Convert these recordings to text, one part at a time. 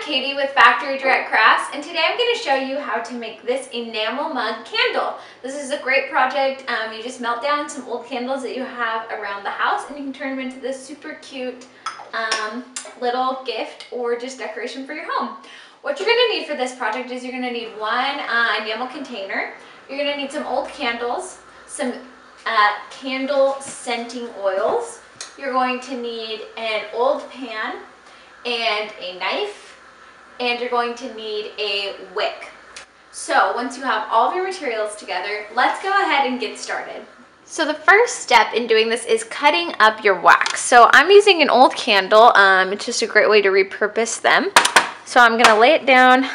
Katie with Factory Direct Crafts, and today I'm going to show you how to make this enamel mug candle. This is a great project. You just melt down some old candles that you have around the house and you can turn them into this super cute little gift or just decoration for your home. What you're going to need for this project is you're going to need one enamel container. You're going to need some old candles, some candle scenting oils. You're going to need an old pan and a knife, and you're going to need a wick. So once you have all of your materials together, let's go ahead and get started. So the first step in doing this is cutting up your wax. So I'm using an old candle. It's just a great way to repurpose them. So I'm gonna lay it down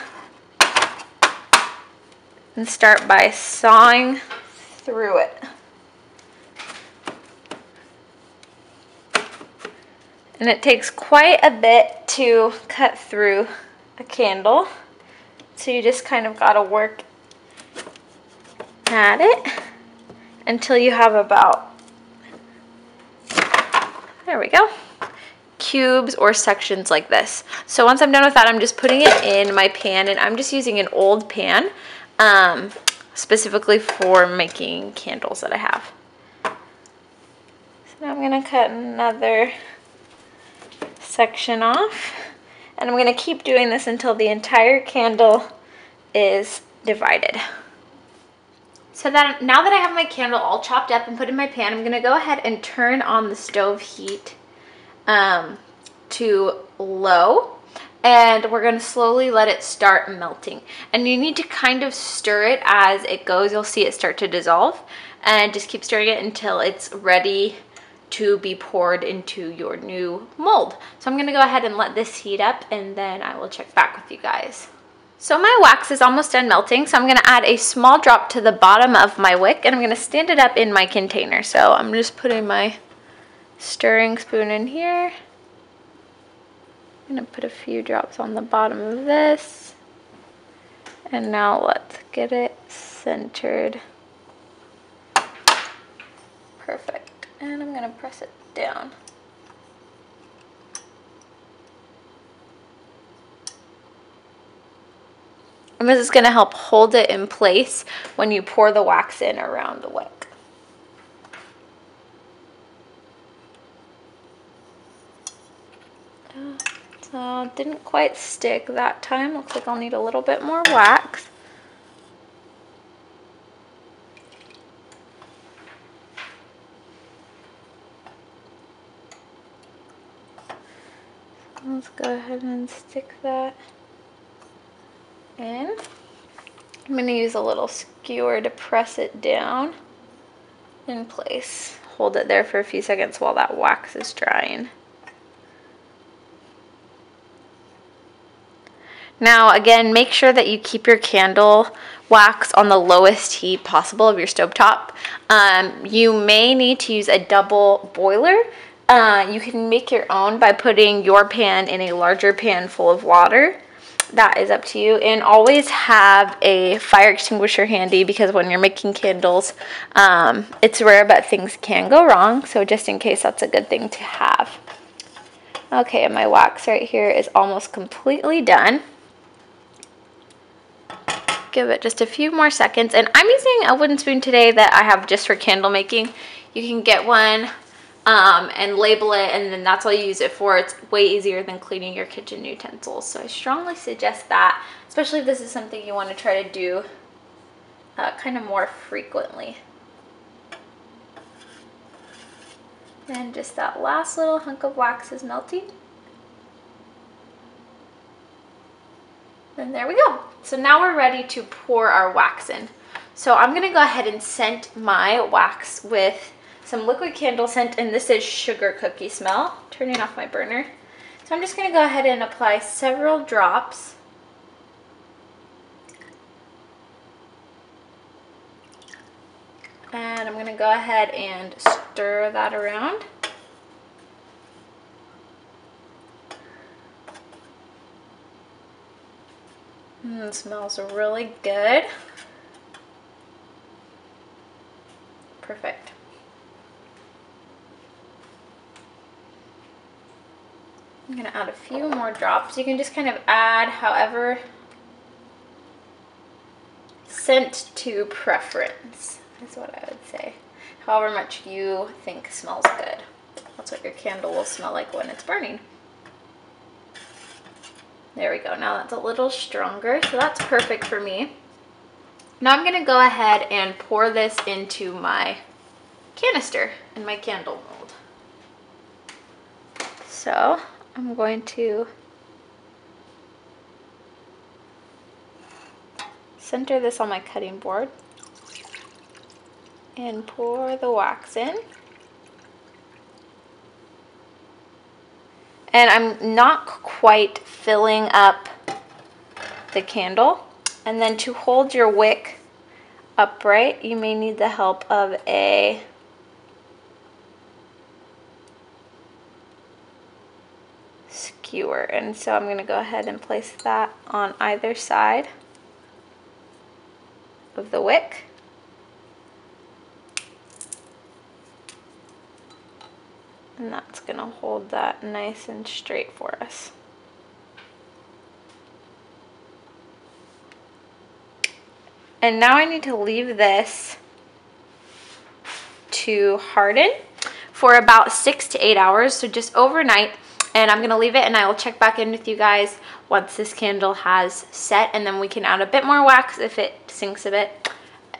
and start by sawing through it. And it takes quite a bit to cut through a candle. So you just kind of gotta work at it until you have about, there we go, cubes or sections like this. So once I'm done with that, I'm just putting it in my pan, and I'm just using an old pan specifically for making candles that I have. So now I'm gonna cut another section off, and I'm going to keep doing this until the entire candle is divided. So that now that I have my candle all chopped up and put in my pan, I'm going to go ahead and turn on the stove heat to low, and we're going to slowly let it start melting. And you need to kind of stir it as it goes. You'll see it start to dissolve, and just keep stirring it until it's ready to be poured into your new mold. So I'm gonna go ahead and let this heat up, and then I will check back with you guys. So my wax is almost done melting, so I'm gonna add a small drop to the bottom of my wick, and I'm gonna stand it up in my container. So I'm just putting my stirring spoon in here. I'm gonna put a few drops on the bottom of this. And now let's get it centered. Perfect. And I'm gonna press it down. And this is gonna help hold it in place when you pour the wax in around the wick. So it didn't quite stick that time. Looks like I'll need a little bit more wax. Let's go ahead and stick that in. I'm going to use a little skewer to press it down in place. Hold it there for a few seconds while that wax is drying. Now again, make sure that you keep your candle wax on the lowest heat possible of your stovetop. You may need to use a double boiler. You can make your own by putting your pan in a larger pan full of water. That is up to you. And always have a fire extinguisher handy, because when you're making candles, it's rare but things can go wrong. So just in case, that's a good thing to have. Okay, and my wax right here is almost completely done. Give it just a few more seconds, and I'm using a wooden spoon today that I have just for candle making. You can get one and label it, and then that's all you use it for. It's way easier than cleaning your kitchen utensils, so I strongly suggest that, especially if this is something you want to try to do kind of more frequently. And just that last little hunk of wax is melting. And there we go. So now we're ready to pour our wax in. So I'm gonna go ahead and scent my wax with some liquid candle scent, and this is Sugar Cookie Smell. Turning off my burner. So I'm just gonna go ahead and apply several drops. And I'm gonna go ahead and stir that around. It smells really good. Perfect. I'm gonna add a few more drops. You can just kind of add however scent to preference is what I would say. However much you think smells good. That's what your candle will smell like when it's burning. There we go. Now that's a little stronger, so that's perfect for me. Now I'm gonna go ahead and pour this into my canister in my candle mold. So I'm going to center this on my cutting board and pour the wax in. And I'm not quite filling up the candle. And then to hold your wick upright, you may need the help of a skewer. And so I'm going to go ahead and place that on either side of the wick. And that's going to hold that nice and straight for us. And now I need to leave this to harden for about 6 to 8 hours, so just overnight. And I'm going to leave it, and I will check back in with you guys once this candle has set, and then we can add a bit more wax if it sinks a bit.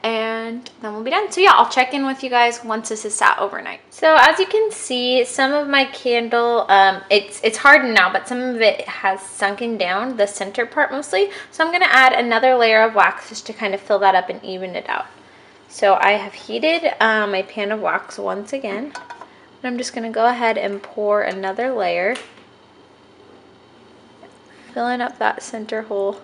And then we'll be done. So yeah, I'll check in with you guys once this is sat overnight. So as you can see, some of my candle, it's hardened now, but some of it has sunken down, the center part mostly. So I'm gonna add another layer of wax just to kind of fill that up and even it out. So I have heated my pan of wax once again. And I'm just gonna go ahead and pour another layer, filling up that center hole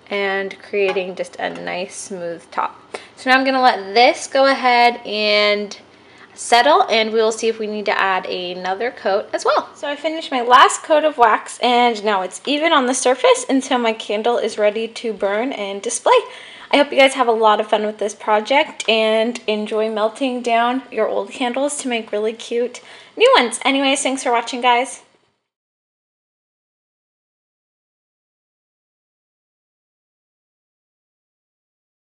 and creating just a nice smooth top. So now I'm gonna let this go ahead and settle, and we will see if we need to add another coat as well. So I finished my last coat of wax, and now it's even on the surface until my candle is ready to burn and display. I hope you guys have a lot of fun with this project and enjoy melting down your old candles to make really cute new ones. Anyways, thanks for watching, guys.